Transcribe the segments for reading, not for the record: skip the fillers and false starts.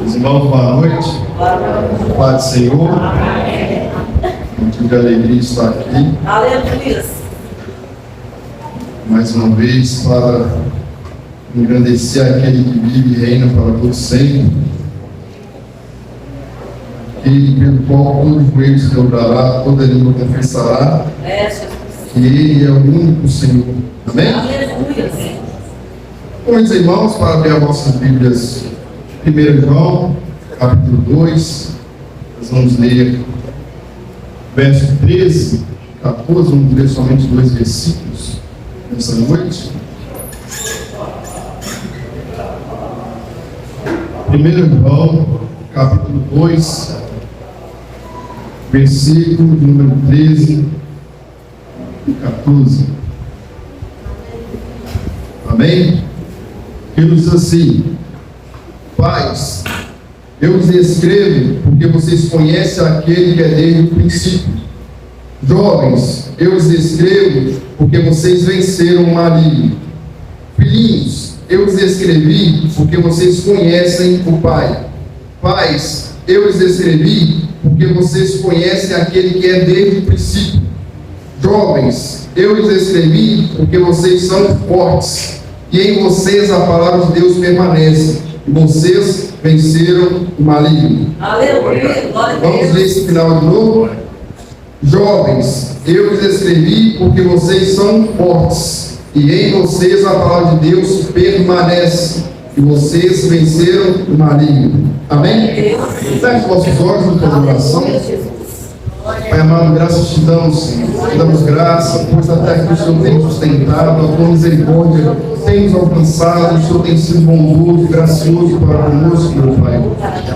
Os irmãos, boa noite. Paz do Senhor. Motivo de alegria estar aqui. Aleluia. Mais uma vez para engrandecer aquele que vive e reina para todos sempre. Aquele pelo qual todo joelho se dobrará, toda língua confessará que Ele é o único Senhor. Amém? Aleluia. Meus irmãos, para abrir as vossas Bíblias, 1 João, capítulo 2, nós vamos ler verso 13, 14, vamos ler somente 2 versículos nessa noite. 1 João, capítulo 2, versículo número 13 e 14. Amém? Que diz assim: Pais, eu os escrevo porque vocês conhecem aquele que é desde o princípio. Jovens, eu os escrevo porque vocês venceram o maligno. Filhinhos, eu os escrevi porque vocês conhecem o Pai. Pais, eu os escrevi porque vocês conhecem aquele que é desde o princípio. Jovens, eu os escrevi porque vocês são fortes, e em vocês a palavra de Deus permanece, e vocês venceram o maligno. Aleluia. Glória a Deus. Vamos ler esse final de novo? Jovens, eu os escrevi porque vocês são fortes, e em vocês a palavra de Deus permanece, e vocês venceram o maligno. Amém? Feche vossos olhos no teu coração. Aleluia, Jesus. Pai amado, graças te damos, Senhor. Te damos graça, pois até aqui o Senhor tem sustentado, a tua misericórdia tem nos alcançado, o Senhor tem sido bondoso, gracioso para conosco, meu Pai.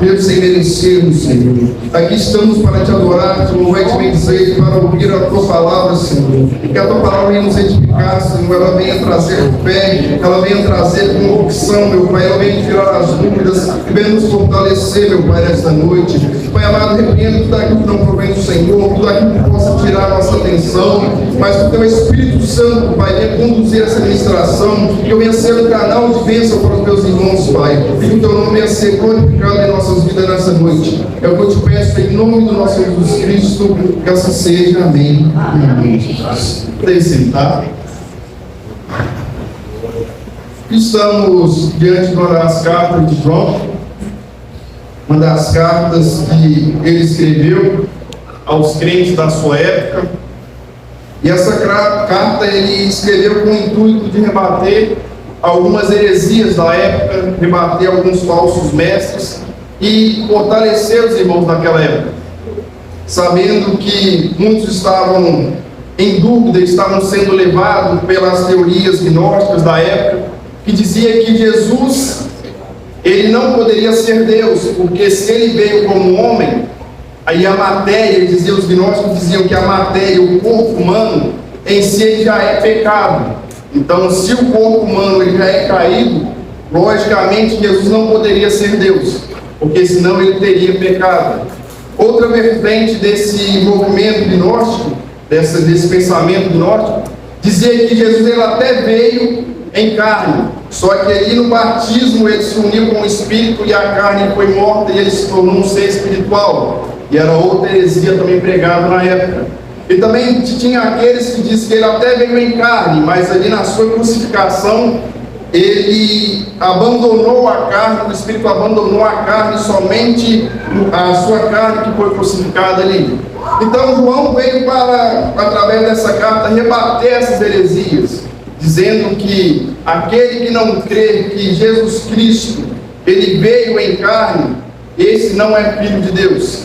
Mesmo sem merecermos, Senhor. Aqui estamos para te adorar, te louvar e te bendizer, para ouvir a tua palavra, Senhor. Que a tua palavra venha nos edificar, Senhor. Ela venha trazer fé, ela venha trazer convicção, meu Pai. Ela venha tirar as dúvidas e venha nos fortalecer, meu Pai, nesta noite. Pai amado, repreendo tudo aquilo que não provém do Senhor, tudo aquilo que possa tirar a nossa atenção, mas que o teu Espírito Santo, Pai, venha conduzir essa ministração, que eu venha ser um canal de bênção para os meus irmãos, Pai, e que o teu nome venha ser glorificado em nossas vidas nessa noite. É o que eu te peço em nome do nosso Jesus Cristo, que assim seja. Amém. Amém. Podem sentar. Estamos diante de uma das cartas de João, uma das cartas que ele escreveu aos crentes da sua época. E essa carta ele escreveu com o intuito de rebater algumas heresias da época, rebater alguns falsos mestres e fortalecer os irmãos daquela época, sabendo que muitos estavam em dúvida, estavam sendo levados pelas teorias gnósticas da época, que dizia que Jesus, ele não poderia ser Deus, porque se ele veio como homem, aí a matéria, os gnósticos diziam que a matéria, o corpo humano, em si ele já é pecado. Então, se o corpo humano ele já é caído, logicamente Jesus não poderia ser Deus, porque senão ele teria pecado. Outra vertente desse movimento gnóstico, desse pensamento gnóstico, dizia que Jesus ele até veio em carne, só que ali no batismo ele se uniu com o Espírito e a carne foi morta e ele se tornou um ser espiritual. E era outra heresia também pregada na época. E também tinha aqueles que dizem que ele até veio em carne, mas ali na sua crucificação ele abandonou a carne, o Espírito abandonou a carne, somente a sua carne que foi crucificada ali. Então João veio para, através dessa carta, rebater essas heresias, dizendo que aquele que não crê que Jesus Cristo ele veio em carne, esse não é filho de Deus.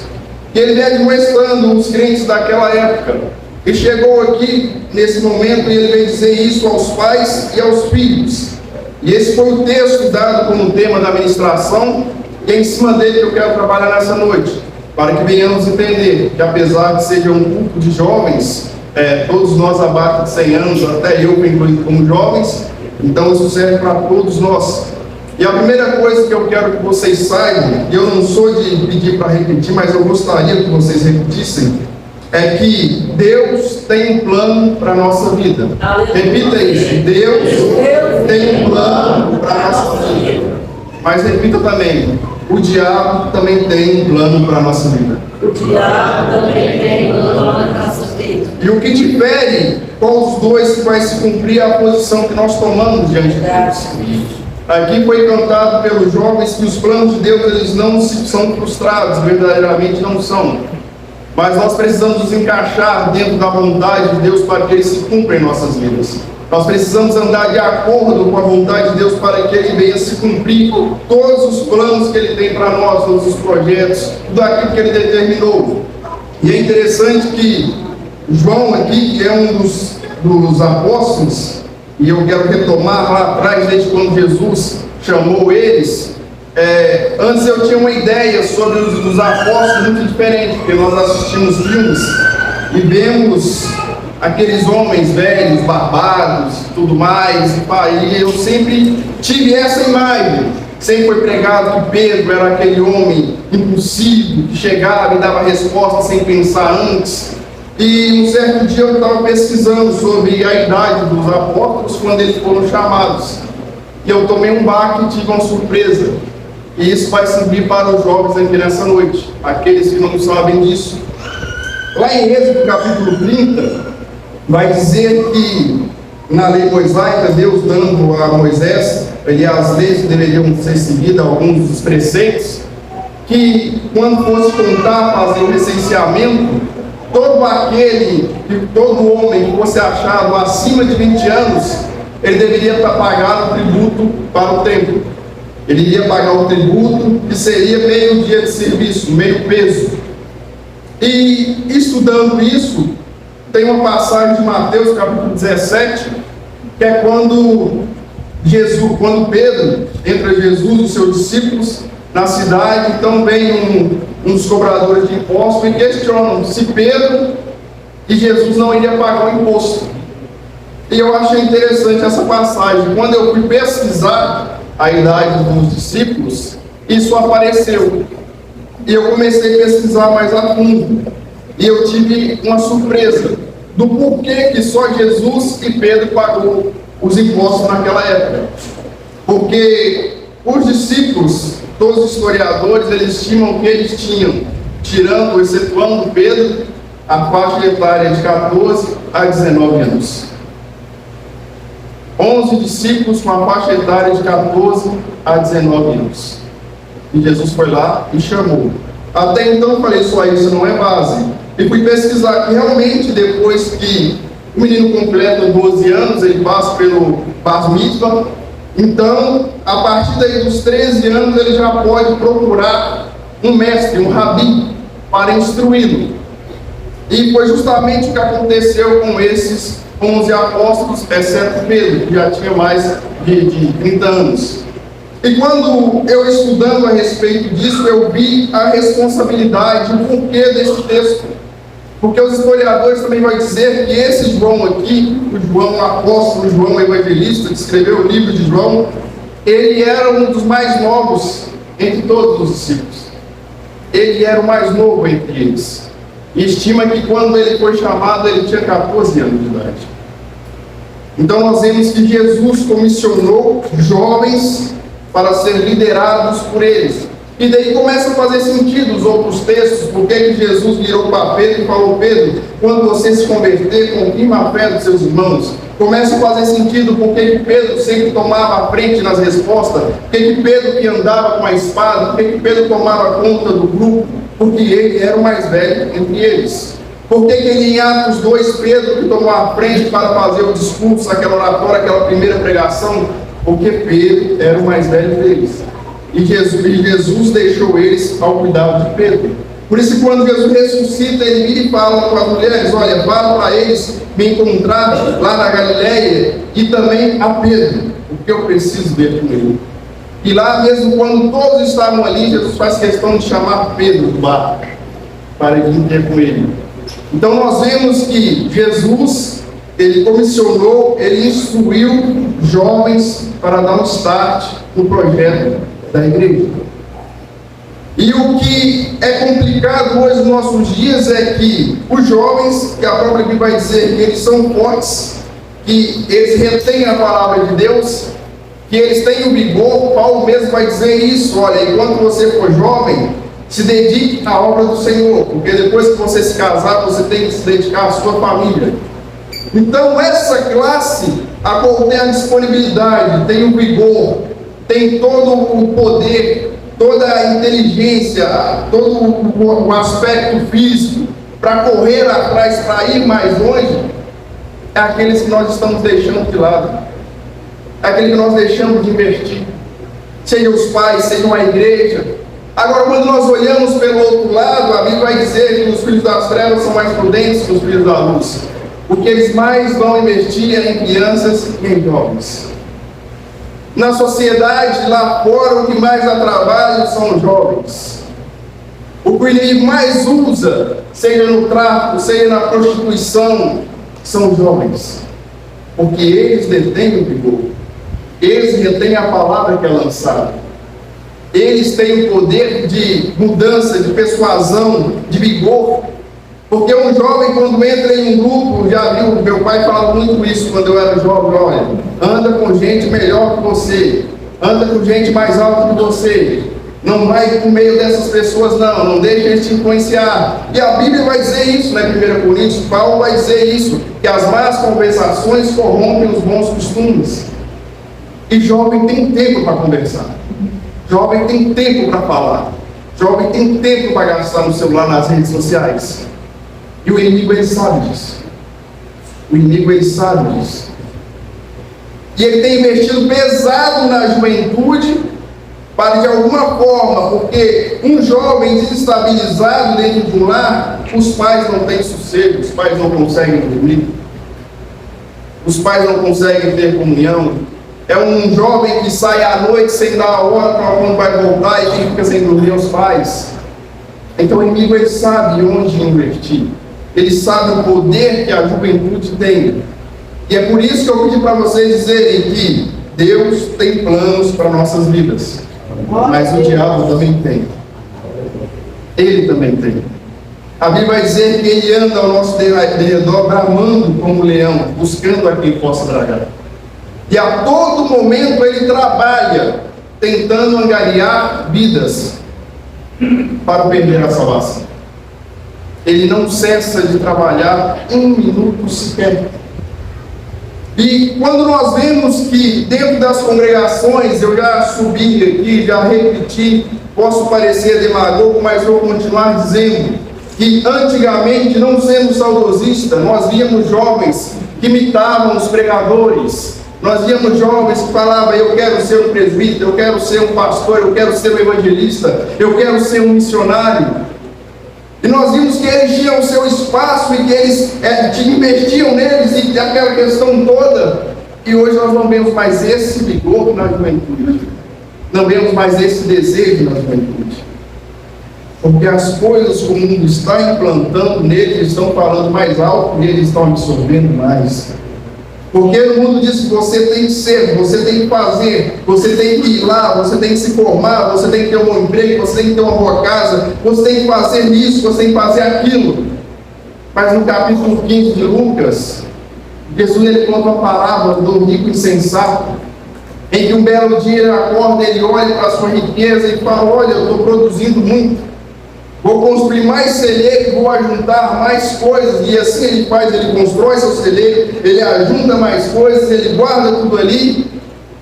E ele veio admoestando os crentes daquela época. E chegou aqui, nesse momento, e ele veio dizer isso aos pais e aos filhos. E esse foi o texto dado como tema da ministração, e é em cima dele que eu quero trabalhar nessa noite, para que venhamos entender que, apesar de seja um grupo de jovens, todos nós abaixo de 100 anos, até eu incluído como jovens, então isso serve para todos nós. E a primeira coisa que eu quero que vocês saibam, e eu não sou de pedir para repetir, mas eu gostaria que vocês repetissem, é que Deus tem um plano para a nossa vida. Repita isso: Deus tem um plano para a nossa vida. Mas repita também, o diabo também tem um plano para a nossa vida. O diabo também tem um plano para a nossa vida. E o que difere com os dois que vai se cumprir a posição que nós tomamos diante de Deus. Aqui foi cantado pelos jovens que os planos de Deus eles não são frustrados, verdadeiramente não são. Mas nós precisamos nos encaixar dentro da vontade de Deus para que eles se cumpram em nossas vidas. Nós precisamos andar de acordo com a vontade de Deus para que Ele venha se cumprir todos os planos que Ele tem para nós, todos os projetos, tudo aquilo que Ele determinou. E é interessante que João aqui, que é um dos apóstolos, e eu quero retomar lá atrás, desde quando Jesus chamou eles, antes eu tinha uma ideia sobre os apóstolos muito diferente, porque nós assistimos filmes e vemos aqueles homens velhos, barbados, tudo mais, e eu sempre tive essa imagem. Sempre foi pregado que Pedro era aquele homem impulsivo, que chegava e dava resposta sem pensar antes. E um certo dia eu estava pesquisando sobre a idade dos apóstolos quando eles foram chamados. E eu tomei um baque e tive uma surpresa. E isso vai servir para os jovens aqui nessa noite, aqueles que não sabem disso. Lá em Êxodo capítulo 30, vai dizer que na lei mosaica, Deus dando a Moisés, as leis que deveriam ser seguidas, alguns dos preceitos, que quando fosse contar, fazer o recenseamento, todo homem que fosse achado acima de 20 anos, ele deveria pagar o tributo para o templo. Ele iria pagar o tributo, que seria meio dia de serviço, meio peso. E estudando isso, tem uma passagem de Mateus, capítulo 17, que é quando Pedro entra Jesus e os seus discípulos na cidade, então vem uns cobradores de impostos e questionam se Pedro e Jesus não iriam pagar o imposto. E eu achei interessante essa passagem. Quando eu fui pesquisar a idade dos discípulos, isso apareceu. E eu comecei a pesquisar mais a fundo. E eu tive uma surpresa do porquê que só Jesus e Pedro pagou os impostos naquela época. Porque os discípulos, todos os historiadores, eles estimam que eles tinham, excetuando Pedro, a faixa etária de 14 a 19 anos. 11 discípulos com a faixa etária de 14 a 19 anos. E Jesus foi lá e chamou. Até então eu falei, só isso não é base. E fui pesquisar que realmente depois que o menino completa 12 anos, ele passa pelo Bar Mitzvah. Então, a partir daí dos 13 anos, ele já pode procurar um mestre, um rabi, para instruí-lo. E foi justamente o que aconteceu com esses 11 apóstolos, exceto Pedro, que já tinha mais de 30 anos. E quando eu estudando a respeito disso, eu vi a responsabilidade, o porquê desse texto. Porque os historiadores também vão dizer que esse João aqui, o João apóstolo, o João evangelista, que escreveu o livro de João, ele era um dos mais novos entre todos os discípulos. Ele era o mais novo entre eles. E estima que quando ele foi chamado, ele tinha 14 anos de idade. Então nós vemos que Jesus comissionou jovens para ser liderados por eles. E daí começa a fazer sentido os outros textos, porque que Jesus virou para Pedro e falou: Pedro, quando você se converter, confirma a fé dos seus irmãos. Começa a fazer sentido porque que Pedro sempre tomava a frente nas respostas, porque que Pedro que andava com a espada, porque que Pedro tomava conta do grupo, porque ele era o mais velho entre eles. Porque que em Atos 2, Pedro que tomou a frente para fazer o discurso, aquela oratória, aquela primeira pregação, porque Pedro era o mais velho deles. E Jesus deixou eles ao cuidado de Pedro. Por isso, quando Jesus ressuscita, ele vira e fala com as mulheres: olha, vá para eles me encontrar lá na Galileia, e também a Pedro, porque eu preciso ver com ele. E lá mesmo, quando todos estavam ali, Jesus faz questão de chamar Pedro do barco para vir ter com ele. Então nós vemos que Jesus, ele comissionou, ele instruiu jovens para dar um start no projeto da igreja. E o que é complicado hoje nos nossos dias é que os jovens, que a própria Bíblia vai dizer que eles são fortes, que eles retêm a palavra de Deus, que eles têm o vigor. Paulo mesmo vai dizer isso: olha, enquanto você for jovem, se dedique à obra do Senhor, porque depois que você se casar, você tem que se dedicar à sua família. Então essa classe, a qual tem a disponibilidade, tem o vigor, tem todo o poder, toda a inteligência, todo o aspecto físico para correr atrás, para ir mais longe, é aqueles que nós estamos deixando de lado, é aquele que nós deixamos de investir, seja os pais, seja a igreja. Agora, quando nós olhamos pelo outro lado, a Bíblia vai dizer que os filhos das trevas são mais prudentes que os filhos da luz, porque eles mais vão investir em crianças e em jovens. Na sociedade, lá fora, o que mais dá trabalho são os jovens. O que o inimigo mais usa, seja no tráfico, seja na prostituição, são os jovens. Porque eles detêm o vigor. Eles retêm a palavra que é lançada. Eles têm o poder de mudança, de persuasão, de vigor. Porque um jovem, quando entra em um grupo, já viu, meu pai falava muito isso quando eu era jovem: olha, anda com gente melhor que você, anda com gente mais alta que você, não vai por meio dessas pessoas, não deixe eles te influenciar. E a Bíblia vai dizer isso, né? 1 Coríntios, Paulo vai dizer isso, que as más conversações corrompem os bons costumes. E jovem tem tempo para conversar, jovem tem tempo para falar, jovem tem tempo para gastar no celular, nas redes sociais. E o inimigo, ele sabe disso. O inimigo, ele sabe disso. E ele tem investido pesado na juventude para, de alguma forma, porque um jovem desestabilizado dentro de um lar, os pais não têm sossego, os pais não conseguem dormir, os pais não conseguem ter comunhão. É um jovem que sai à noite sem dar a hora para quando vai voltar e fica sem dormir os pais. Então o inimigo, ele sabe onde investir. Ele sabe o poder que a juventude tem. E é por isso que eu pedi para vocês dizerem que Deus tem planos para nossas vidas. Mas o diabo também tem. Ele também tem. A Bíblia vai dizer que ele anda ao nosso derredor, bramando como um leão, buscando a quem possa tragar. E a todo momento ele trabalha, tentando angariar vidas para perder a salvação. Ele não cessa de trabalhar um minuto sequer. E quando nós vemos que dentro das congregações, eu já subi aqui, já repeti, posso parecer demagogo, mas vou continuar dizendo que antigamente, não sendo saudosista, nós víamos jovens que imitavam os pregadores, nós víamos jovens que falavam: eu quero ser um presbítero, eu quero ser um pastor, eu quero ser um evangelista, eu quero ser um missionário. E nós vimos que eles tinham o seu espaço e que eles investiam neles e aquela questão toda. E hoje nós não vemos mais esse vigor na juventude. Não vemos mais esse desejo na juventude. Porque as coisas que o mundo está implantando neles estão falando mais alto e eles estão absorvendo mais. Porque o mundo diz que você tem que ser, você tem que fazer, você tem que ir lá, você tem que se formar, você tem que ter um bom emprego, você tem que ter uma boa casa, você tem que fazer isso, você tem que fazer aquilo. Mas no capítulo 15 de Lucas, Jesus, ele conta uma parábola do rico insensato, em que um belo dia ele acorda, ele olha para a sua riqueza e fala: olha, eu estou produzindo muito, vou construir mais celeiro, vou ajuntar mais coisas. E assim ele faz, ele constrói seu celeiro, ele ajunta mais coisas, ele guarda tudo ali.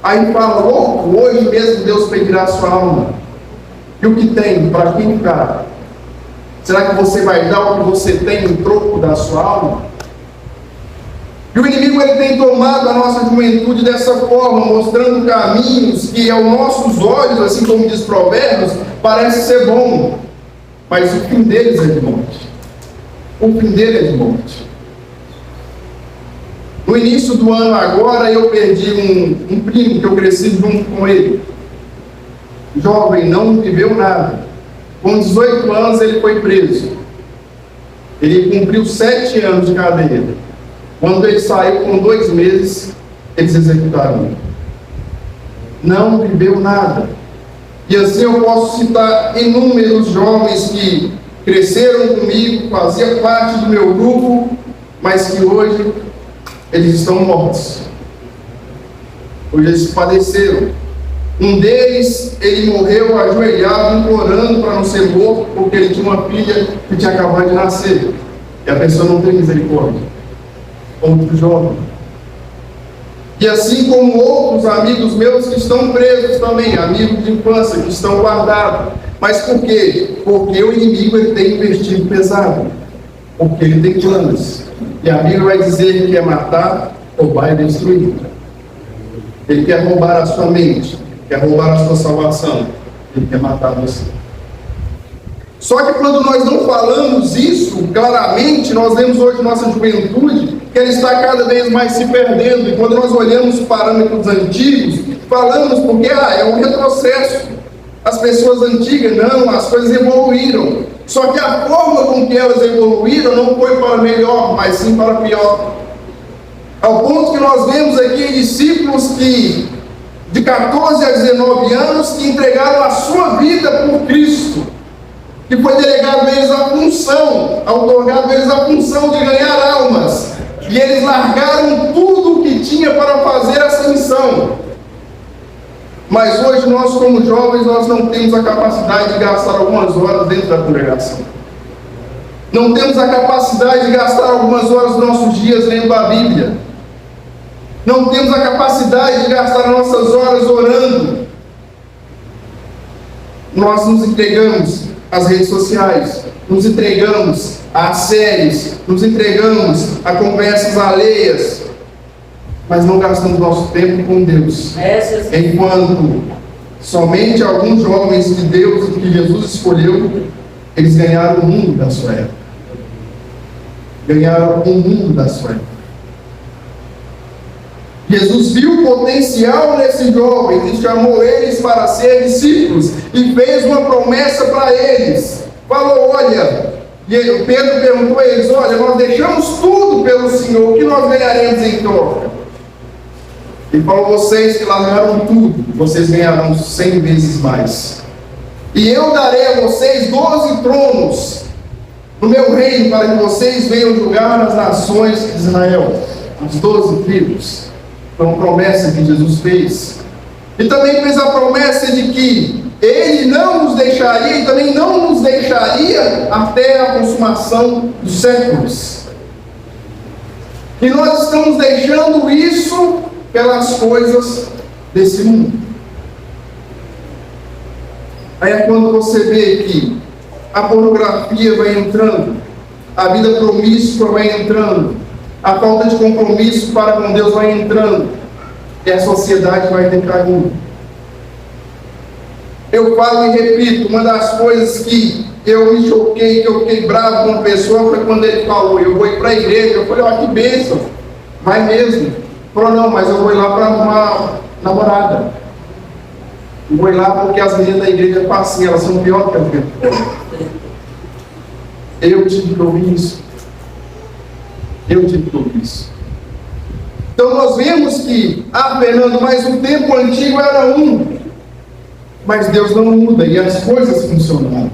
Aí fala: louco, hoje mesmo Deus pedirá a sua alma. E o que tem, para quem ficar? Será que você vai dar o que você tem em troco da sua alma? E o inimigo, ele tem tomado a nossa juventude dessa forma, mostrando caminhos que aos nossos olhos, assim como diz Provérbios, parece ser bom. Mas o fim deles é de morte. O fim dele é de morte. No início do ano agora, eu perdi um primo que eu cresci junto com ele. Jovem, não viveu nada. Com 18 anos ele foi preso. Ele cumpriu 7 anos de cadeia. Quando ele saiu, com 2 meses, eles executaram ele. Não viveu nada. E assim eu posso citar inúmeros jovens que cresceram comigo, faziam parte do meu grupo, mas que hoje eles estão mortos. Hoje eles padeceram. Um deles, ele morreu ajoelhado, implorando para não ser morto, porque ele tinha uma filha que tinha acabado de nascer. E a pessoa não tem misericórdia. Outro jovem. E assim como outros amigos meus que estão presos também, amigos de infância que estão guardados. Mas por quê? Porque o inimigo ele tem investido pesado. Porque ele tem planos. E a Bíblia vai dizer que quer matar, roubar e destruir. Ele quer roubar a sua mente, quer roubar a sua salvação, ele quer matar você. Só que quando nós não falamos isso claramente, nós vemos hoje nossa juventude que ela está cada vez mais se perdendo. E quando nós olhamos os parâmetros antigos, falamos porque é um retrocesso. As pessoas antigas, não, as coisas evoluíram. Só que a forma com que elas evoluíram não foi para melhor, mas sim para pior. Ao ponto que nós vemos aqui discípulos que, de 14 a 19 anos, que entregaram a sua vida por Cristo, que foi delegado a eles a função, outorgado a eles a função de ganhar almas, e eles largaram tudo o que tinha para fazer essa missão. Mas hoje nós, como jovens, nós não temos a capacidade de gastar algumas horas dentro da congregação. Não temos a capacidade de gastar algumas horas dos nossos dias lendo a Bíblia. Não temos a capacidade de gastar nossas horas orando. Nós nos entregamos às redes sociais, nos entregamos a séries, nos entregamos a conversas alheias, mas não gastamos nosso tempo com Deus. Enquanto somente alguns jovens que Deus, que Jesus escolheu, eles ganharam o mundo da sua época. Ganharam o mundo da sua época. Jesus viu o potencial nesses jovens e chamou eles para ser discípulos e fez uma promessa para eles. Falou, olha, e Pedro perguntou a eles, olha, nós deixamos tudo pelo Senhor, o que nós ganharemos em troca? Ele falou, vocês que largaram tudo, vocês ganharão 100 vezes mais. E eu darei a vocês 12 tronos no meu reino, para que vocês venham julgar as nações de Israel, as 12 tribos. Foi uma promessa que Jesus fez. E também fez a promessa de que Ele não nos deixaria e também não nos deixaria até a consumação dos séculos. E nós estamos deixando isso pelas coisas desse mundo. Aí é quando você vê que a pornografia vai entrando, a vida promíscua vai entrando, a falta de compromisso para com Deus vai entrando, e a sociedade vai decaindo. Eu falo e repito, uma das coisas que eu me choquei, que eu fiquei bravo com uma pessoa, foi quando ele falou, eu vou ir para a igreja. Eu falei, ó, que bênção, vai mesmo. Ele falou, não, mas eu vou ir lá para uma namorada. Eu vou ir lá porque as meninas da igreja falam assim, elas são pior que as meninas. Eu tive que ouvir isso. Eu tive que ouvir isso. Então nós vemos que, Fernando, mas o tempo antigo era um. Mas Deus não muda e as coisas funcionaram.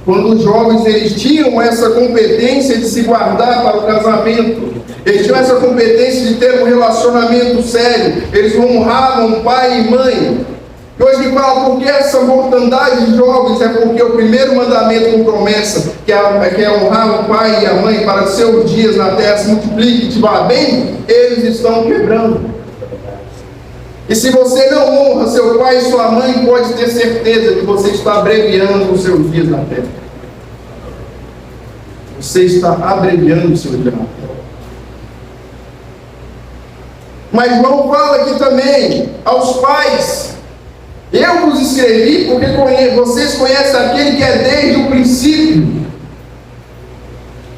Quando os jovens eles tinham essa competência de se guardar para o casamento, eles tinham essa competência de ter um relacionamento sério, eles honravam pai e mãe. E hoje me fala, por que essa mortandade de jovens? É porque o primeiro mandamento com promessa, que é honrar o pai e a mãe para que seus dias na terra se multipliquem e te vá bem, eles estão quebrando. E se você não honra seu pai e sua mãe, pode ter certeza que você está abreviando os seus dias na terra. Você está abreviando o seu dia na terra. Mas João fala aqui também aos pais, eu vos escrevi porque vocês conhecem aquele que é desde o princípio.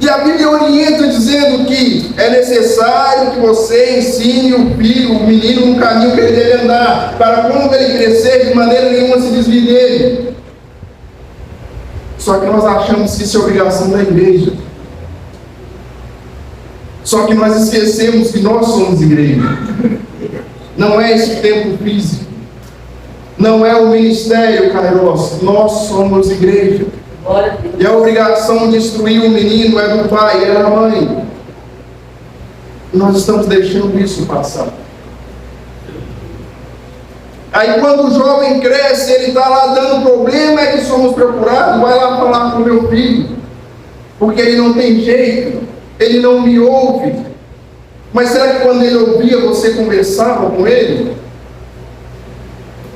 E a Bíblia orienta dizendo que é necessário que você ensine o filho, o menino, no caminho que ele deve andar, para quando ele crescer, de maneira nenhuma se desvie dele. Só que nós achamos que isso é obrigação da igreja. Só que nós esquecemos que nós somos igreja. Não é esse templo físico. Não é o ministério, Kairos. Nós somos igreja. E a obrigação de instruir o menino é do pai, é da mãe. E nós estamos deixando isso passar. Aí quando o jovem cresce, ele está lá dando problema, é que somos procurados, vai lá falar com o meu filho, porque ele não tem jeito, ele não me ouve. Mas será que quando ele ouvia, você conversava com ele?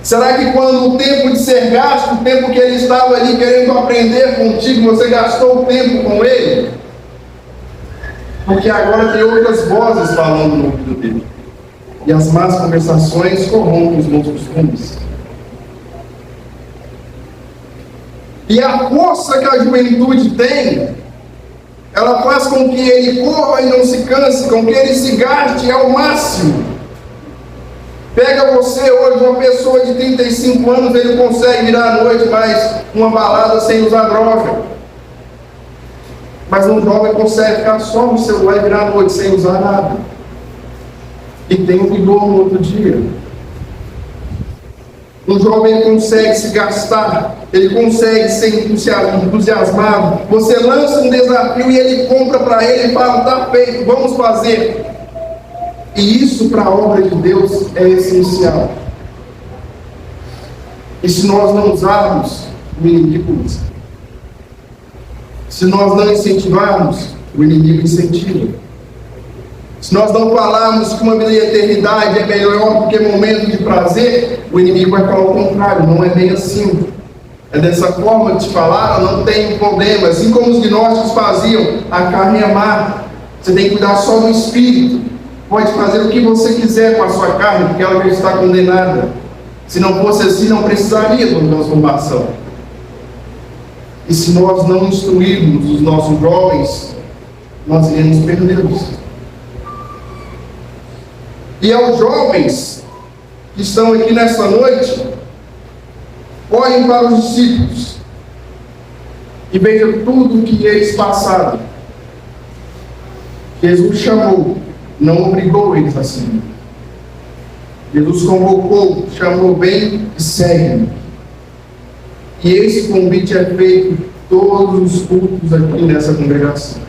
Será que quando o tempo de ser gasto, o tempo que ele estava ali querendo aprender contigo, você gastou o tempo com ele? Porque agora tem outras vozes falando no ouvido dele. E as más conversações corrompem os bons costumes. E a força que a juventude tem, ela faz com que ele corra e não se canse, com que ele se gaste ao máximo. Pega você hoje, uma pessoa de 35 anos, ele consegue virar à noite mais uma balada sem usar droga. Mas um jovem consegue ficar só no celular e virar à noite sem usar nada. E tem um vigor no outro dia. Um jovem consegue se gastar, ele consegue ser entusiasmado. Você lança um desafio e ele compra para ele e fala: está feito, vamos fazer. E isso para a obra de Deus é essencial. E se nós não usarmos, o inimigo usa. Se nós não incentivarmos, o inimigo incentiva. Se nós não falarmos que uma vida de eternidade é melhor do que momento de prazer, o inimigo vai falar o contrário, não é bem assim. É dessa forma que te falaram, não tem problema. Assim como os gnósticos faziam, a carne é má. Você tem que cuidar só do espírito. Pode fazer o que você quiser com a sua carne, porque ela já está condenada. Se não fosse assim, não precisaria de uma transformação. E se nós não instruirmos os nossos jovens, nós iremos perdê-los. E aos jovens que estão aqui nesta noite, olhem para os discípulos e vejam tudo o que eles passaram. Jesus chamou, não obrigou eles a seguir. Jesus convocou, chamou bem e segue. E esse convite é feito todos os cultos aqui nessa congregação.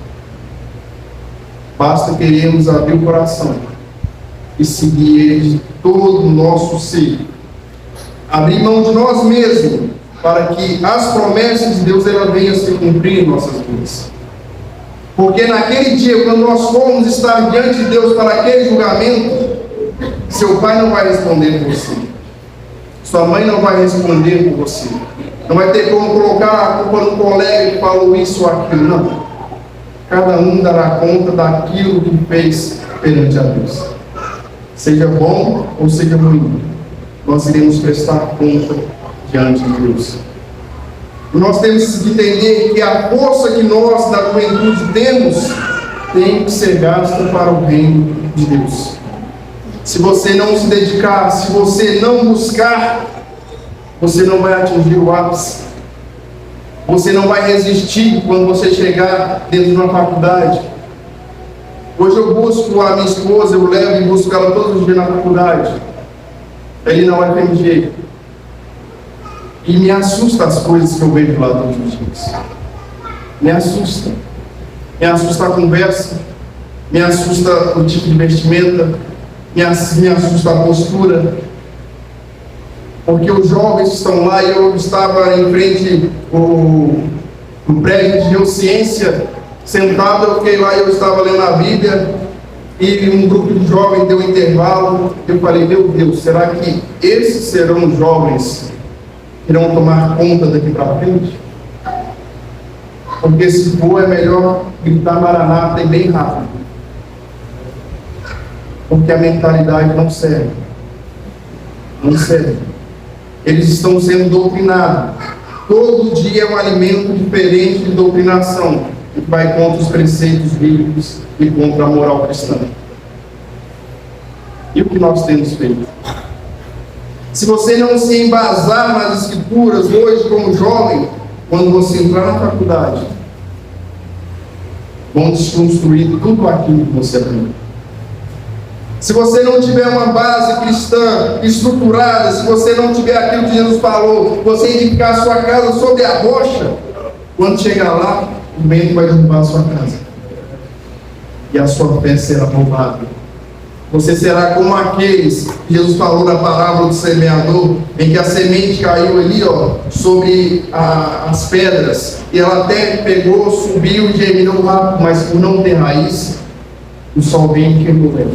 Basta queremos abrir o coração e seguir eles de todo o nosso ser. Abrir mão de nós mesmos para que as promessas de Deus elas venham a se cumprir em nossas vidas. Porque naquele dia, quando nós formos estar diante de Deus para aquele julgamento, seu pai não vai responder por você. Sua mãe não vai responder por você. Não vai ter como colocar a culpa no colega que falou isso ou aquilo. Não. Cada um dará conta daquilo que fez perante a Deus. Seja bom ou seja ruim, nós iremos prestar conta diante de Deus. E nós temos que entender que a força que nós da juventude temos tem que ser gasta para o reino de Deus. Se você não se dedicar, se você não buscar, você não vai atingir o ápice. Você não vai resistir quando você chegar dentro de uma faculdade. Hoje eu busco a minha esposa, eu levo e busco ela todos os dias na faculdade. Ele não vai ter jeito. E me assusta as coisas que eu vejo lá todos os dias. Me assusta. Me assusta a conversa. Me assusta o tipo de vestimenta. Me assusta a postura. Porque os jovens estão lá e eu estava em frente ao prédio de neurociência, sentado, eu fiquei lá e eu estava lendo a Bíblia, e um grupo de jovens deu um intervalo. Eu falei: meu Deus, será que esses serão os jovens que irão tomar conta daqui para frente? Porque se for, é melhor gritar Maranata e bem rápido. Porque a mentalidade não serve. Não serve. Eles estão sendo doutrinados. Todo dia é um alimento diferente de doutrinação, que vai contra os preceitos bíblicos e contra a moral cristã. E o que nós temos feito? Se você não se embasar nas escrituras hoje como jovem, quando você entrar na faculdade, vão desconstruir tudo aquilo que você aprendeu. Se você não tiver uma base cristã estruturada, se você não tiver aquilo que Jesus falou, você edificar a sua casa sobre a rocha, quando chegar lá, o vento vai derrubar a sua casa. E a sua fé será roubada Você será como aqueles que Jesus falou na parábola do semeador, em que a semente caiu ali, sobre as pedras, e ela até pegou, subiu e germinou rápido, mas por não ter raiz, o sol vem e queimou ela.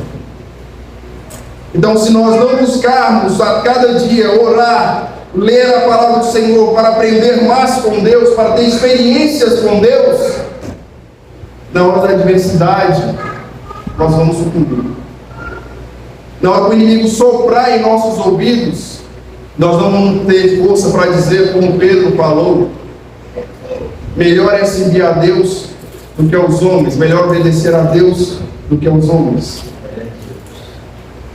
Então, se nós não buscarmos a cada dia orar, ler a palavra do Senhor, para aprender mais com Deus, para ter experiências com Deus, na hora da adversidade, nós vamos sucumbir. Na hora que o inimigo soprar em nossos ouvidos, nós não vamos ter força para dizer, como Pedro falou, melhor é servir a Deus do que aos homens, melhor obedecer a Deus do que aos homens.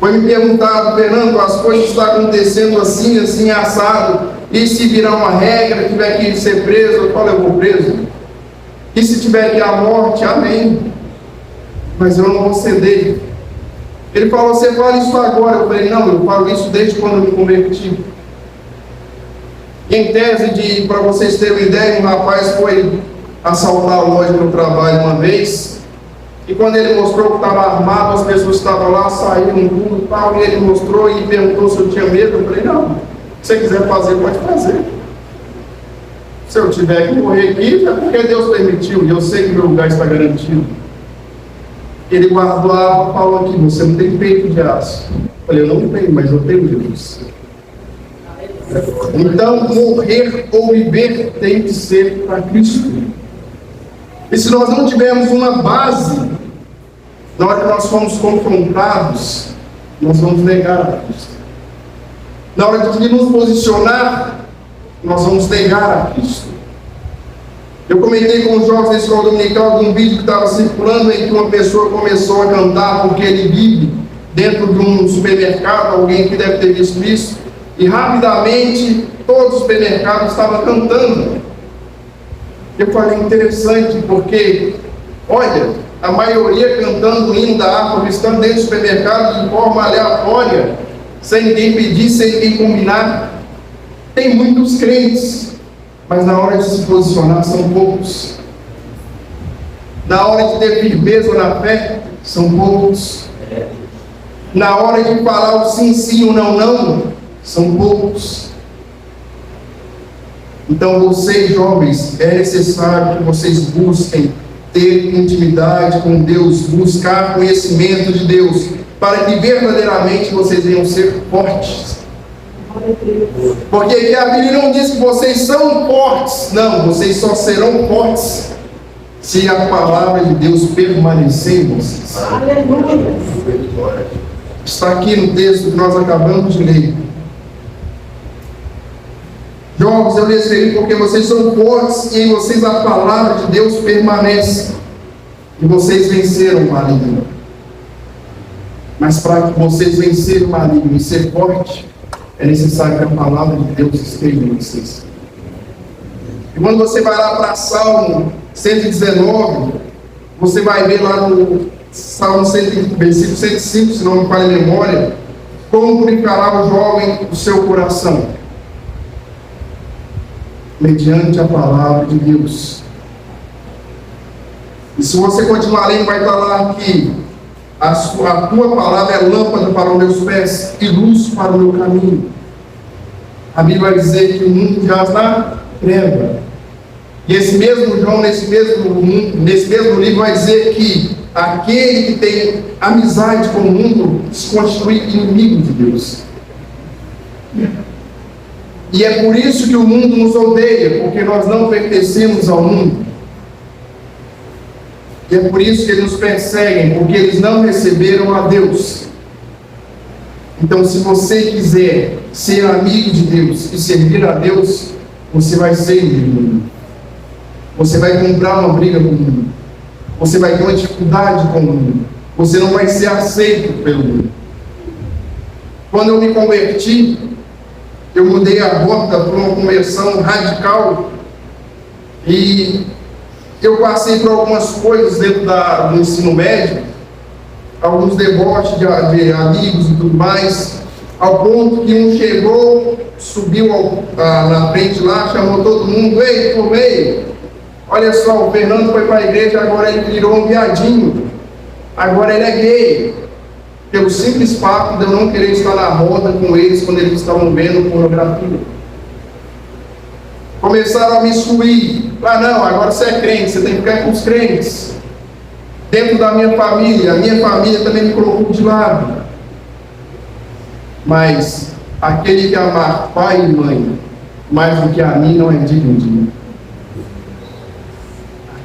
Foi me perguntado: Fernando, as coisas estão acontecendo assim, assim, assado, e se virar uma regra, tiver que ser preso, eu falo, eu vou preso. E se tiver que ir à morte, amém, mas eu não vou ceder. Ele falou: você fala isso agora? Eu falei: não, eu falo isso desde quando eu me converti. Em tese, para vocês terem uma ideia, um rapaz foi assaltar a loja no trabalho uma vez, e quando ele mostrou que estava armado, as pessoas que estavam lá saíram tudo e tal, e ele mostrou e perguntou se eu tinha medo. Eu falei: não, se você quiser fazer, pode fazer. Se eu tiver que morrer aqui, é porque Deus permitiu, e eu sei que meu lugar está garantido. Ele guardou a arma e falou: aqui, você não tem peito de aço. Eu falei: eu não tenho, mas eu tenho Deus. Então, morrer ou viver tem que ser para Cristo. E se nós não tivermos uma base, na hora que nós formos confrontados, nós vamos negar a Cristo. Na hora de nos posicionar, nós vamos negar a Cristo. Eu comentei com os jovens da escola dominical de um vídeo que estava circulando, em que uma pessoa começou a cantar porque ele vive dentro de um supermercado, alguém que deve ter visto isso, e rapidamente todos os supermercados estavam cantando. Eu falei: interessante, porque, olha, a maioria cantando o hino da harpa, estando dentro do supermercado de forma aleatória, sem ninguém pedir, sem ninguém combinar. Tem muitos crentes, mas na hora de se posicionar são poucos. Na hora de ter firmeza na fé, são poucos. Na hora de falar o sim, sim, o não, não, são poucos. Então, vocês jovens, é necessário que vocês busquem ter intimidade com Deus, buscar conhecimento de Deus, para que verdadeiramente vocês venham ser fortes. Porque aqui a Bíblia não diz que vocês são fortes, não, vocês só serão fortes se a palavra de Deus permanecer em vocês. Aleluia. Está aqui no texto que nós acabamos de ler. Jovens, eu lhes escrevi porque vocês são fortes e em vocês a palavra de Deus permanece, e vocês venceram o maligno. Mas para que vocês vencerem o maligno e ser forte, é necessário que a palavra de Deus esteja em vocês. E quando você vai lá para Salmo 119, você vai ver lá no Salmo 100, versículo 105, se não me falha a memória, como purificará o jovem o seu coração? Mediante a palavra de Deus. E se você continuar lendo, vai estar lá que a tua palavra é lâmpada para os meus pés e luz para o meu caminho. A Bíblia vai dizer que o mundo jaz na treva. E esse mesmo João, nesse mesmo livro, vai dizer que aquele que tem amizade com o mundo se constitui inimigo de Deus. E é por isso que o mundo nos odeia, porque nós não pertencemos ao mundo. E é por isso que eles nos perseguem, porque eles não receberam a Deus. Então, se você quiser ser amigo de Deus e servir a Deus, você vai ser inimigo do mundo. Você vai comprar uma briga com o mundo. Você vai ter uma dificuldade com o mundo. Você não vai ser aceito pelo mundo. Quando eu me converti, eu mudei a rota para uma conversão radical e eu passei por algumas coisas dentro do ensino médio, alguns deboches de amigos e tudo mais, ao ponto que um chegou, subiu na frente lá, chamou todo mundo: ei, formei, olha só, o Fernando foi para a igreja, agora ele virou um viadinho, agora ele é gay. pelo simples fato de eu não querer estar na roda com eles quando eles estavam vendo pornografia. Começaram a me excluir. Ah, não, agora você é crente, você tem que ficar com os crentes. Dentro da minha família, a minha família também me colocou de lado. Mas aquele que amar pai e mãe mais do que a mim não é digno de mim.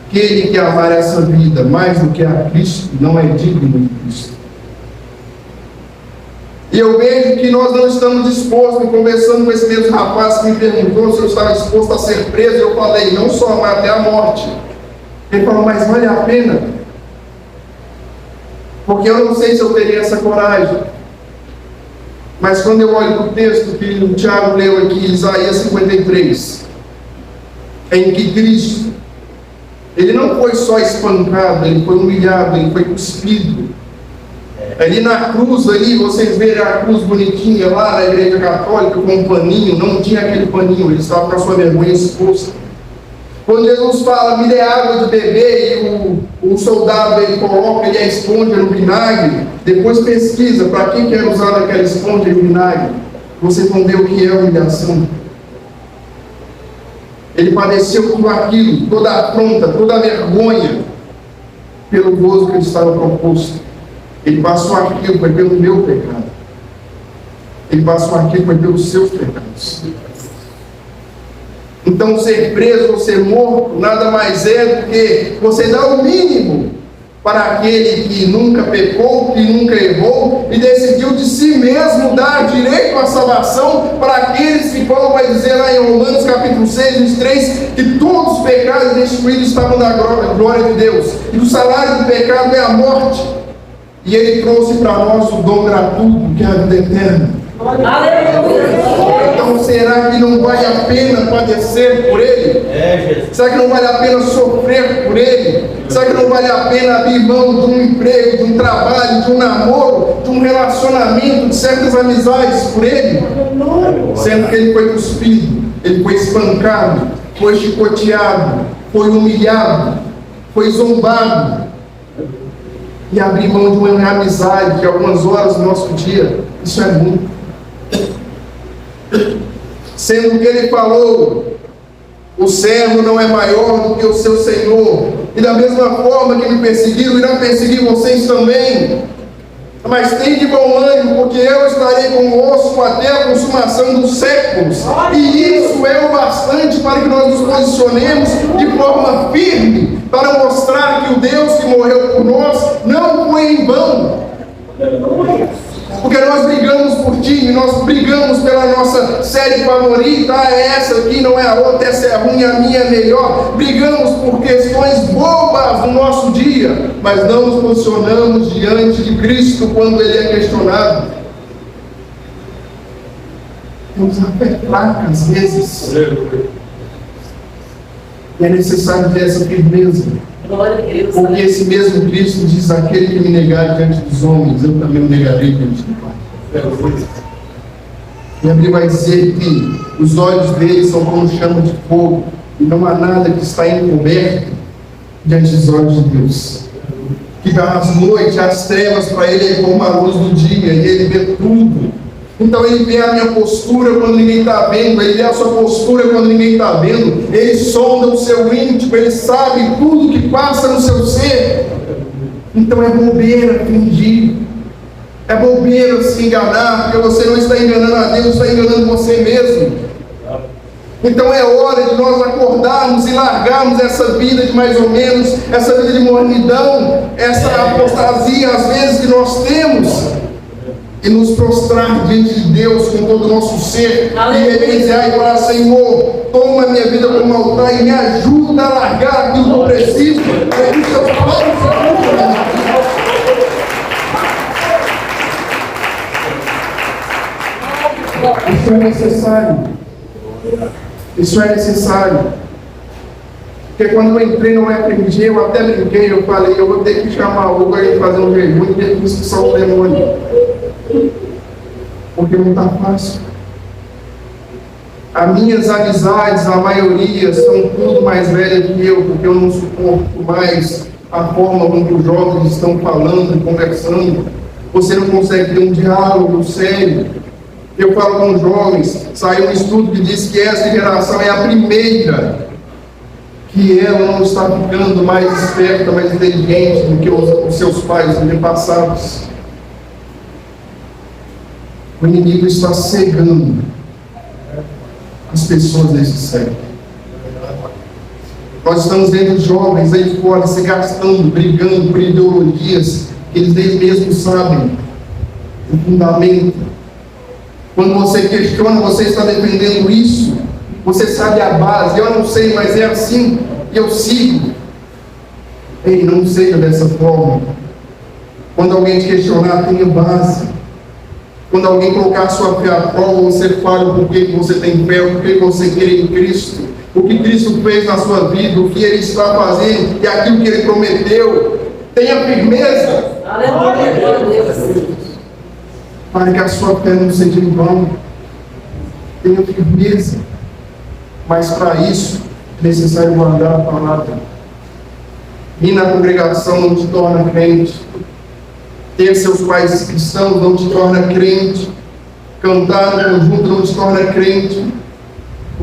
Aquele que amar essa vida mais do que a Cristo não é digno de Cristo. E eu vejo que nós não estamos dispostos, conversando com esse mesmo rapaz que me perguntou se eu estava disposto a ser preso, eu falei, não só amar até a morte. Ele falou, mas vale a pena? Porque eu não sei se eu teria essa coragem. Mas quando eu olho para o texto que o Tiago leu aqui, Isaías 53, em que Cristo, ele não foi só espancado, ele foi humilhado, ele foi cuspido. Ali na cruz, ali, vocês verem a cruz bonitinha lá na igreja católica, com um paninho, não tinha aquele paninho, ele estava com a sua vergonha exposta. Quando Jesus fala, me dê água de beber, e o soldado ele coloca a esponja no vinagre, depois pesquisa para quem quer usar aquela esponja e o vinagre, vocês vão ver o que é humilhação. Ele padeceu tudo aquilo, toda a afronta, toda a vergonha, pelo gozo que ele estava proposto. Ele passou aquilo, foi pelo meu pecado. Ele passou aquilo, foi pelos seus pecados. Então, ser preso ou ser morto, nada mais é do que você dar o mínimo para aquele que nunca pecou, que nunca errou, e decidiu de si mesmo dar direito à salvação para aqueles que Paulo vai dizer lá em Romanos capítulo 6, 23, que todos os pecados destruídos estavam da glória de Deus, e o salário do pecado é a morte, e ele trouxe para nós o dom gratuito, que é a vida eterna. Então será que não vale a pena padecer por ele? Será que não vale a pena sofrer por ele? Será que não vale a pena abrir mão de um emprego, de um trabalho, de um namoro, de um relacionamento, de certas amizades por ele? Sendo que ele foi cuspido, ele foi espancado, foi chicoteado, foi humilhado, foi zombado, e abrir mão de uma amizade de algumas horas do nosso dia, isso é muito. Sendo que ele falou, o servo não é maior do que o seu senhor, e da mesma forma que me perseguiram, irá perseguir vocês também. Mas tem de bom ânimo, porque eu estarei convosco até a consumação dos séculos. E isso é o bastante para que nós nos posicionemos de forma firme, para mostrar que o Deus que morreu por nós não foi em vão. Porque nós brigamos por time, nós brigamos pela nossa série favorita, essa aqui não é a outra, essa é ruim, a minha é melhor. Brigamos por questões bobas no nosso dia, mas não nos posicionamos diante de Cristo quando Ele é questionado. Temos a fé fraca às vezes. E é necessário ter essa firmeza. Porque esse mesmo Cristo diz, aquele que me negar diante dos homens, eu também o negarei diante do Pai. E a Bíblia vai dizer que os olhos dele são como chama de fogo, e não há nada que está encoberto diante dos olhos de Deus. Que as noites, as trevas para ele é como a luz do dia, e ele vê tudo. Então ele vê a minha postura quando ninguém está vendo, ele vê a sua postura quando ninguém está vendo, ele sonda o seu íntimo, ele sabe tudo que passa no seu ser. Então é bobeira fingir, é bobeira se enganar, porque você não está enganando a Deus, está enganando você mesmo. Então é hora de nós acordarmos e largarmos essa vida de mais ou menos, essa vida de mornidão, essa apostasia às vezes que nós temos, e nos prostrar diante de Deus com todo o nosso ser, e reverenciar e falar, Senhor, toma minha vida como altar e me ajuda a largar aquilo que eu preciso. Isso é necessário. Isso é necessário. Porque quando eu entrei no FMG, eu até brinquei, eu falei, eu vou ter que chamar o Hugo aí fazer um jejum e ter que expulsar o demônio. Porque não está fácil. As minhas amizades, a maioria, são tudo mais velhas que eu, porque eu não suporto mais a forma como os jovens estão falando e conversando. Você não consegue ter um diálogo sério. Eu falo com os jovens, saiu um estudo que diz que essa geração é a primeira que ela não está ficando mais esperta, mais inteligente do que os seus pais antepassados. O inimigo está cegando as pessoas desse século. Nós estamos vendo jovens aí fora se gastando, brigando por ideologias que eles nem mesmos sabem o fundamento. Quando você questiona, você está defendendo isso, você sabe a base. Eu não sei, mas é assim e eu sigo. Ei, não seja dessa forma. Quando alguém te questionar, tenha base. Quando alguém colocar a sua fé à prova, você fala o porquê que você tem fé, o porquê que você crê em Cristo, o que Cristo fez na sua vida, o que Ele está fazendo e aquilo que Ele prometeu. Tenha firmeza. Aleluia. Para que a sua fé não seja em vão. Tenha firmeza. Mas para isso, é necessário guardar a palavra. Ir na congregação não te torna crente. Ter seus pais cristãos não te torna crente. Cantar no conjunto não te torna crente.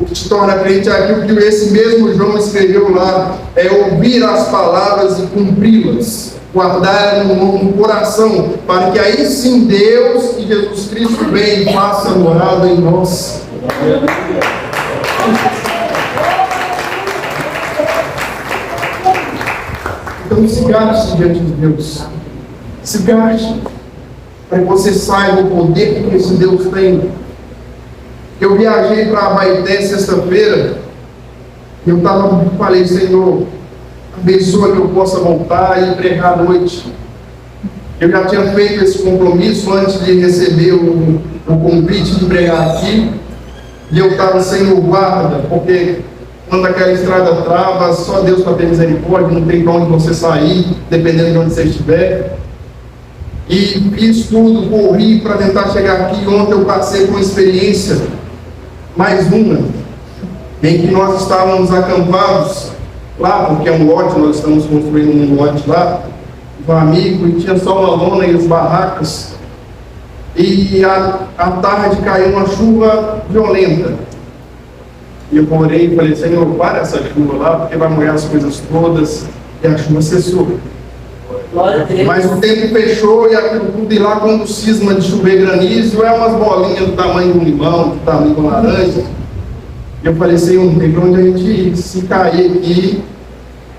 O que te torna crente é aquilo que esse mesmo João escreveu lá. É ouvir as palavras e cumpri-las. Guardar no coração. Para que aí sim Deus e Jesus Cristo venha e faça morada em nós. Então se gaste diante de Deus. Se gaste. Para que você saiba o poder que esse Deus tem. Eu viajei para Abaeté sexta-feira. E eu falei, Senhor, abençoa que eu possa voltar e pregar à noite. Eu já tinha feito esse compromisso antes de receber o convite de pregar aqui. E eu estava sem o guarda, porque quando aquela estrada trava, só Deus para ter misericórdia, não tem para onde você sair, dependendo de onde você estiver. E fiz tudo, corri para tentar chegar aqui. Ontem eu passei por uma experiência, mais uma, em que nós estávamos acampados lá, porque é um lote, nós estamos construindo um lote lá, com um amigo, e tinha só uma lona e as barracas. E à tarde caiu uma chuva violenta. E eu orei e falei, Senhor, para essa chuva lá, porque vai molhar as coisas todas. E a chuva cessou. Mas o tempo fechou e aquilo tudo, e lá quando cisma de chover granizo, é umas bolinhas do tamanho de um limão, do tamanho de uma laranja. E eu falei, Senhor, não tem para onde a gente ir. Se cair aqui,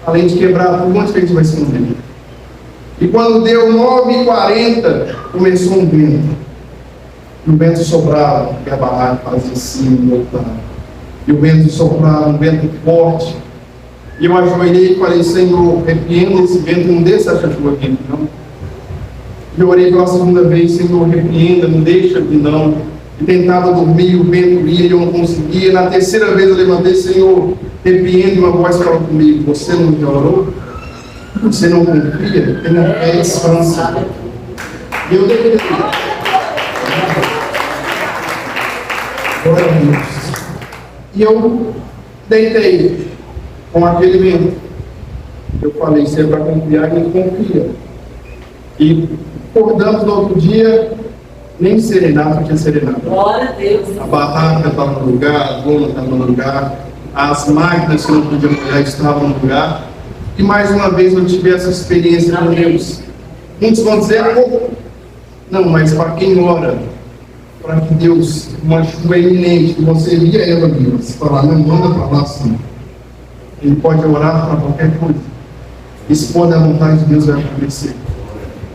além de quebrar tudo, onde que a gente vai se esconder? E quando deu 9h40, começou um vento. E o vento soprava, porque a barraca fazia assim, voltava. E o vento soprava, um vento forte. E eu ajoelhei e falei, Senhor, repreenda esse vento, não deixa essa chuva aqui, não. E eu orei pela segunda vez, Senhor, repreenda, não deixa aqui, não. E tentava dormir, o vento ia e eu não conseguia. Na terceira vez eu levantei, Senhor, repreende, uma voz falou comigo, você não me orou? Você não confia? Tenha fé e descansa. E eu deitei. Glória a Deus. E eu deitei com aquele vento. Eu falei, se é para confiar, quem confia. E acordamos no outro dia, nem serenata tinha serenata. Glória a Deus. A barraca estava no lugar, a lona estava no lugar, as máquinas que não podiam molhar estavam no lugar. E mais uma vez eu tive essa experiência com Deus. Muitos vão dizer, não, mas para quem ora, para que Deus, uma chuva iminente, que você via ela ali, você falar, não, manda para lá assim. Ele pode orar para qualquer coisa. E se for da vontade de Deus, vai acontecer.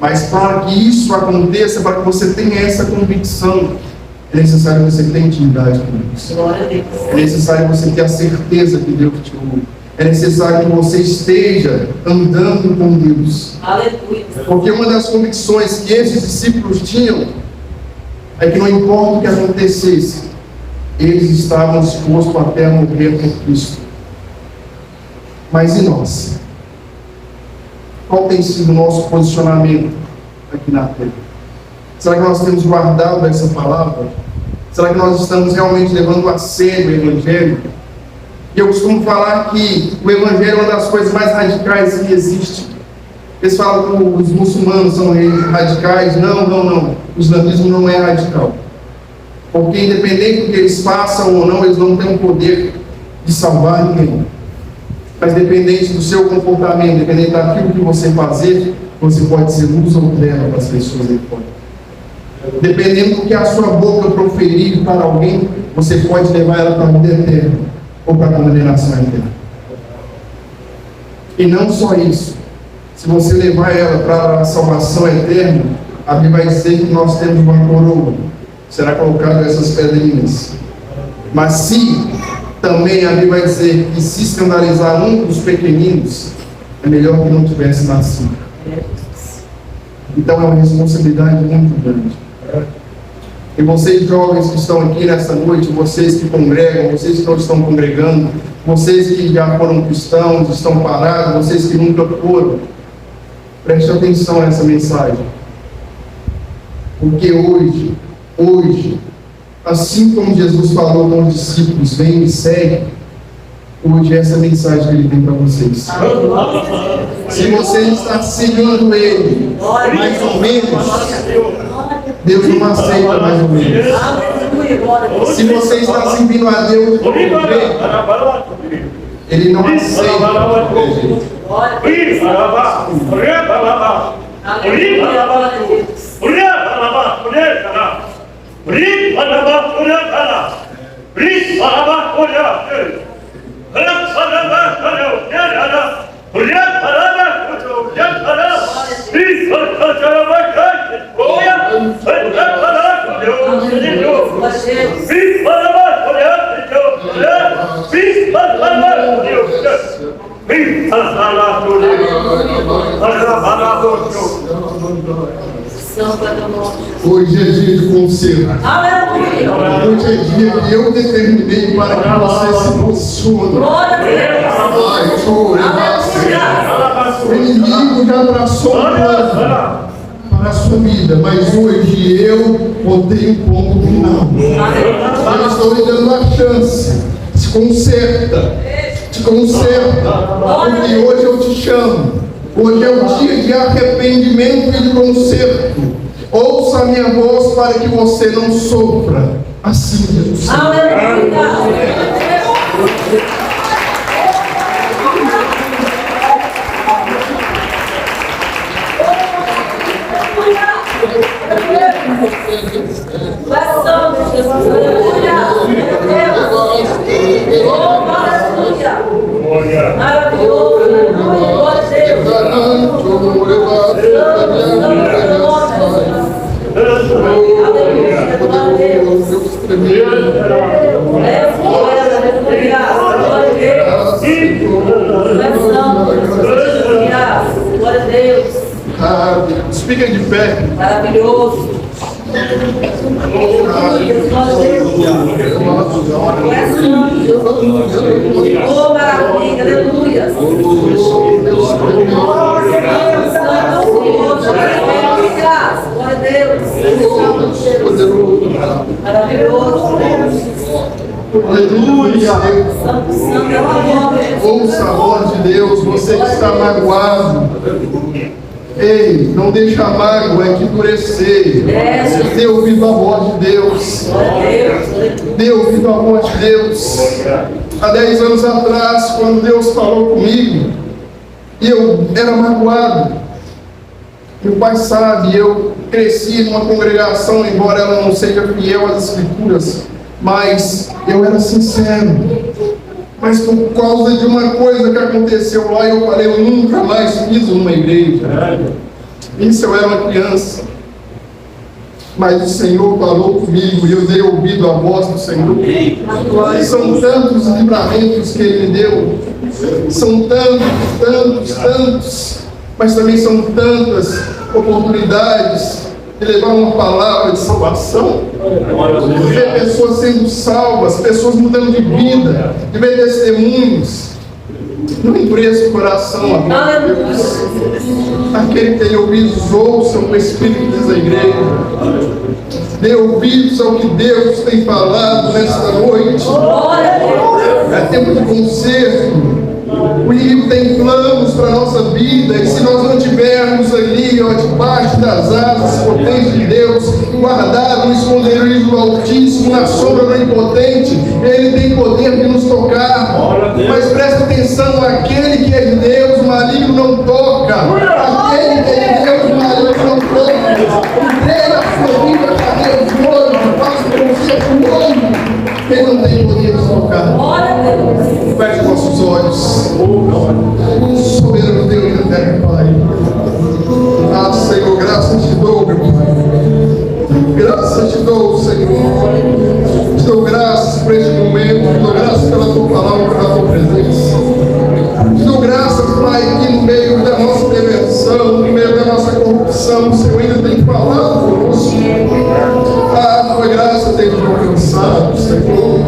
Mas para que isso aconteça, para que você tenha essa convicção, é necessário que você tenha intimidade com Deus. É necessário que você tenha a certeza que Deus te ouve. É necessário que você esteja andando com Deus. Aleluia. Porque uma das convicções que esses discípulos tinham é que não importa o que acontecesse, eles estavam dispostos até a morrer por Cristo. Mas e nós? Qual tem sido o nosso posicionamento aqui na terra? Será que nós temos guardado essa palavra? Será que nós estamos realmente levando a sério o Evangelho? E eu costumo falar que o Evangelho é uma das coisas mais radicais que existe. Eles falam que os muçulmanos são radicais. Não. O islamismo não é radical. Porque independente do que eles façam ou não, eles não têm o poder de salvar ninguém. Mas dependente do seu comportamento, dependente daquilo que você fazer, você pode ser luz ou treva para as pessoas aí fora. Dependendo do que a sua boca proferir para alguém, você pode levar ela para a vida eterna ou para a condenação eterna. E não só isso. Se você levar ela para a salvação eterna, a Bíblia vai dizer que nós temos uma coroa. Será colocado essas pedrinhas. Mas se também a Bíblia vai dizer que se escandalizar um dos pequeninos, é melhor que não tivesse nascido. Então é uma responsabilidade muito grande. E vocês jovens que estão aqui nessa noite, vocês que congregam, vocês que não estão congregando, vocês que já foram cristãos, estão parados, vocês que nunca foram, preste atenção nessa mensagem. Porque hoje, assim como Jesus falou com os discípulos, vem e me segue, hoje é essa mensagem que ele tem para vocês. Se você está seguindo ele, mais ou menos, Deus não aceita mais ou menos. Se você está servindo a Deus, ele não aceita. Hoje é dia de conselho. Hoje é dia que eu determinei para que você se posicione. O inimigo já abraçou o plano para a sua vida, mas hoje eu botei um ponto final. Eu estou lhe dando uma chance. Se conserta. Te conserta. Porque hoje eu te chamo. Hoje é o dia de arrependimento e de conserto. Ouça a minha voz para que você não sofra. Assim diz o Senhor. Fiquem de pé. Maravilhoso. Oh, maravilha, aleluia. Glória a Deus. Maravilhoso. Aleluia. Santo, santo é o nome. Ouça a voz de Deus, você que está magoado. Ei, não deixa a mágoa endurecer. Dê ouvido à voz de Deus. Dê ouvido à voz de Deus. Há 10 anos atrás, quando Deus falou comigo, e eu era magoado. Meu pai sabe, eu cresci numa congregação, embora ela não seja fiel às Escrituras, mas eu era sincero. Mas por causa de uma coisa que aconteceu lá, eu falei, eu nunca mais piso numa igreja. Isso eu era uma criança. Mas o Senhor falou comigo e eu dei ouvido à voz do Senhor. E são tantos livramentos que Ele me deu. São tantos. Mas também são tantas oportunidades de levar uma palavra de salvação, de ver pessoas sendo salvas, pessoas mudando de vida, de ver testemunhos. Não endureça o coração, amor de Deus. Aquele que tem ouvidos, ouça o Espírito diz a igreja. Dê ouvidos ao que Deus tem falado nesta noite. É tempo de conserto. O inimigo tem planos para a nossa vida, e se nós não estivermos ali, ó, debaixo das asas potentes de Deus, guardado no esconderijo do Altíssimo, na sombra do Onipotente, Ele tem poder de nos tocar. Mas presta atenção, aquele que é de Deus, o maligno não toca. Aquele que é de Deus, o maligno não toca. Entrega a sua vida para Deus hoje, faça com você hoje. Ele não tem poder de tocar. Feche nossos olhos. Soberano Deus e eterno Pai. Ah, Senhor, graças te dou, meu Pai. Graças te dou, Senhor. Te dou graças por este momento. Te dou graças pela tua palavra, pela tua presença. Te dou graças, Pai, que no meio da nossa perversão, no meio da nossa corrupção, o Senhor ainda tem falado conosco. Ah, tua graça tem nos alcançado, Senhor.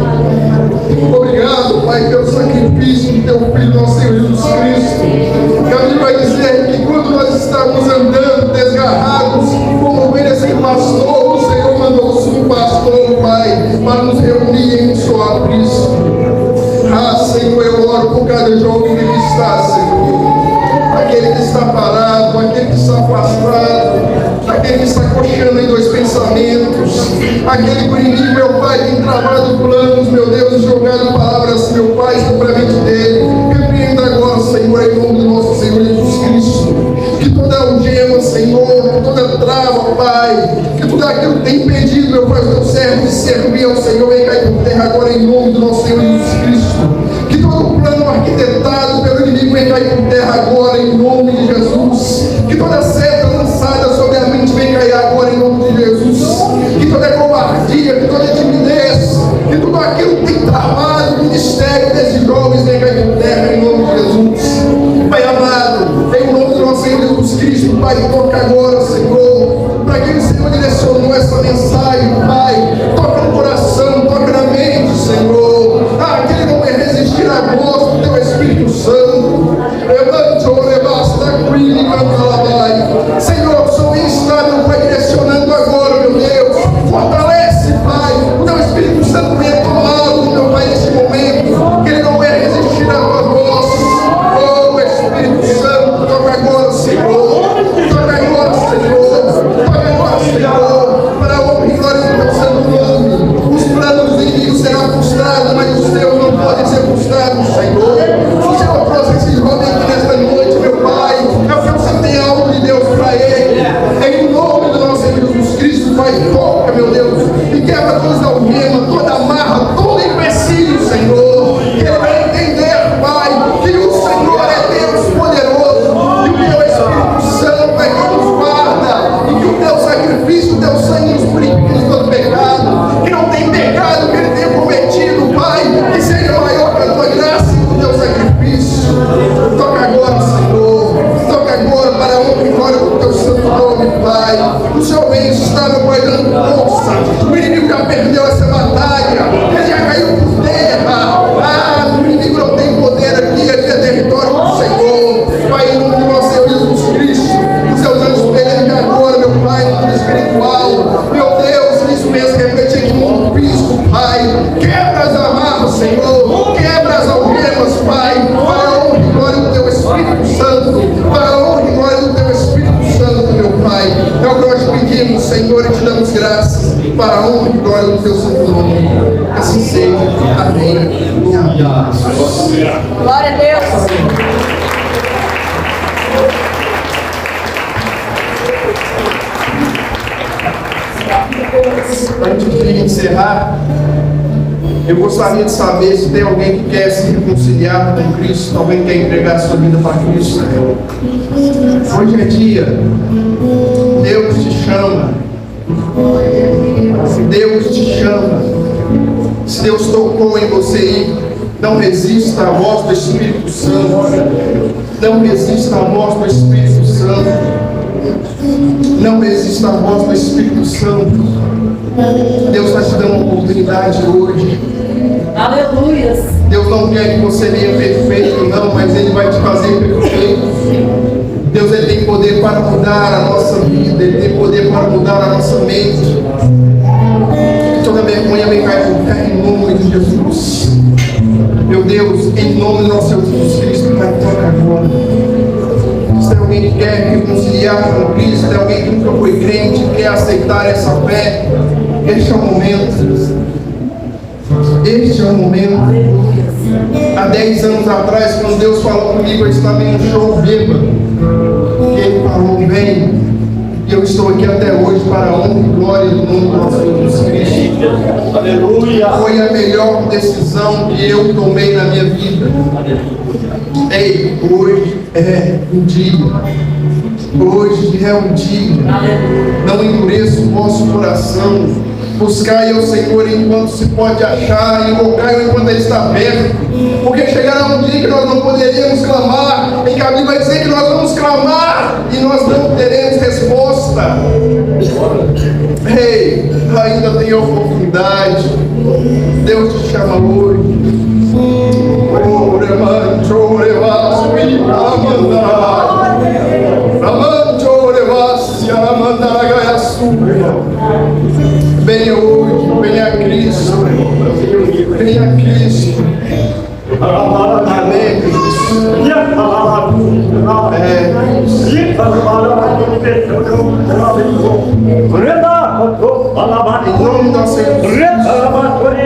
Obrigado, Pai, pelo sacrifício do teu Filho, nosso Senhor Jesus Cristo. A Bíblia vai dizer que quando nós estamos andando desgarrados, como ovelhas sem pastor, o Senhor mandou o seu pastor, Pai, para nos reunir em um só aprisco. Ah, Senhor, eu oro por cada jovem que está, Senhor. Aquele que está parado, aquele que está afastado, aquele que está cocheando em dois pensamentos, aquele que o inimigo, meu Pai, tem travado planos, meu Deus, e jogado palavras, meu Pai, sobre a mente dele. Repreenda agora, Senhor, em nome do nosso Senhor Jesus Cristo. Que toda algema, Senhor, que toda trava, Pai, que tudo aquilo que tem impedido, meu Pai, o teu servo de servir ao Senhor, vem cair por terra agora em nome do nosso Senhor Jesus Cristo. Que todo plano arquitetado pelo inimigo vem cair por terra agora em nome de Jesus. Que toda seta lançada sobre a mente vem cair agora em nome de Jesus. Que toda covardia, que toda timidez, que tudo aquilo que tem travado o ministério desses jovens vem cair por terra em nome de Jesus. Pai amado, em nome do nosso Senhor Jesus Cristo, Pai, toca agora, Senhor, para quem o Senhor direcionou essa mensagem, Pai, toca no coração, toca na mente, Senhor. Ah, que ele não vai resistir à voz do teu Espírito Santo. Levante, basta Senhor, sou instável, Pai, direcionando agora, meu Deus. Fortalece, Pai, o teu Espírito Santo venha tomado, meu Pai, nesse momento, que ele não vai resistir à tua voz. Oh, Espírito Santo, toca agora, Senhor. Toca agora, Senhor. Toca agora, Senhor, para a honra e glória do teu santo nome. Os planos do inimigo serão frustrados, mas os teus não podem ser frustrados, Senhor. O Senhor trouxe esses jovens aqui nesta noite, meu Pai. Eu quero que você tenha algo de Deus para ele. Em nome do nosso Senhor Jesus Cristo, Pai, toca, meu Deus, e quebra todas as algemas, toda amarra, todo empecilho, Senhor. Que ele vai entender, Pai, que o Senhor é Deus poderoso, e o teu Espírito Santo é que nos guarda, e que o teu sacrifício, o teu sangue nos purifica de todo pecado, que não tem pecado que ele tenha cometido, Pai, que seja maior que a tua graça e o teu sacrifício. Toca agora, Senhor, toca agora para a honra e glória do teu santo nome, Pai. O Senhor vem estar, meu Pai, dando força. O inimigo já perdeu essa batalha, ele já caiu por terra. Ah, o inimigo não tem poder aqui é território do Senhor. Pai, em nome do nosso Senhor Jesus Cristo, os seus anjos pelejem agora, meu Pai, no mundo espiritual. Meu Deus, isso mesmo, refletir aqui no mundo físico, Pai. Quebra as amarras, Senhor. Quebra as algemas, Pai, para a honra e glória do teu Espírito Santo. Para a honra e glória do teu Espírito Santo, meu Pai. É o que nós pedimos, Senhor, e te damos graças para a honra e glória do teu santo nome. Assim seja. Amém. Glória a Deus. Antes de encerrar, eu gostaria de saber se tem alguém que quer se reconciliar com Cristo, alguém que quer entregar sua vida para Cristo. Hoje é dia. Deus te chama. Deus te chama. Se Deus tocou em você, não resista à voz do Espírito Santo. Não resista à voz do Espírito Santo. Não resista à voz do Espírito Santo. Deus está te dando uma oportunidade hoje. Aleluia. Deus não quer que você venha perfeito, não, mas Ele vai te fazer perfeito. Deus, Ele tem poder para mudar a nossa vida, Ele tem poder para mudar a nossa mente. Toda vergonha vem cair por terra em nome de Jesus. Meu Deus. Deus, em nome do nosso Senhor Jesus Cristo, Pai, toca agora. Se tem alguém que quer reconciliar com Cristo, tem alguém que nunca foi crente, quer aceitar essa fé, este é o momento. Este é o momento. Há 10 anos atrás, quando Deus falou comigo, eu estava em um show bêbado. E Ele falou, vem. E eu estou aqui até hoje para a honra e glória do nome do nosso Senhor Jesus Cristo. Aleluia. Foi a melhor decisão que eu tomei na minha vida. Ei, hoje é um dia. Hoje é um dia. Não endureça o vosso coração. Buscai ao Senhor enquanto se pode achar, invocai-o enquanto Ele está perto, porque chegará um dia que nós não poderíamos clamar, em que a Bíblia vai dizer que nós vamos clamar e nós não teremos resposta. Ei, ainda tem oportunidade. Deus te chama hoje. Venha hoje, venha a Cristo, venha a Cristo. Amém, Cristo. Em nome do Senhor.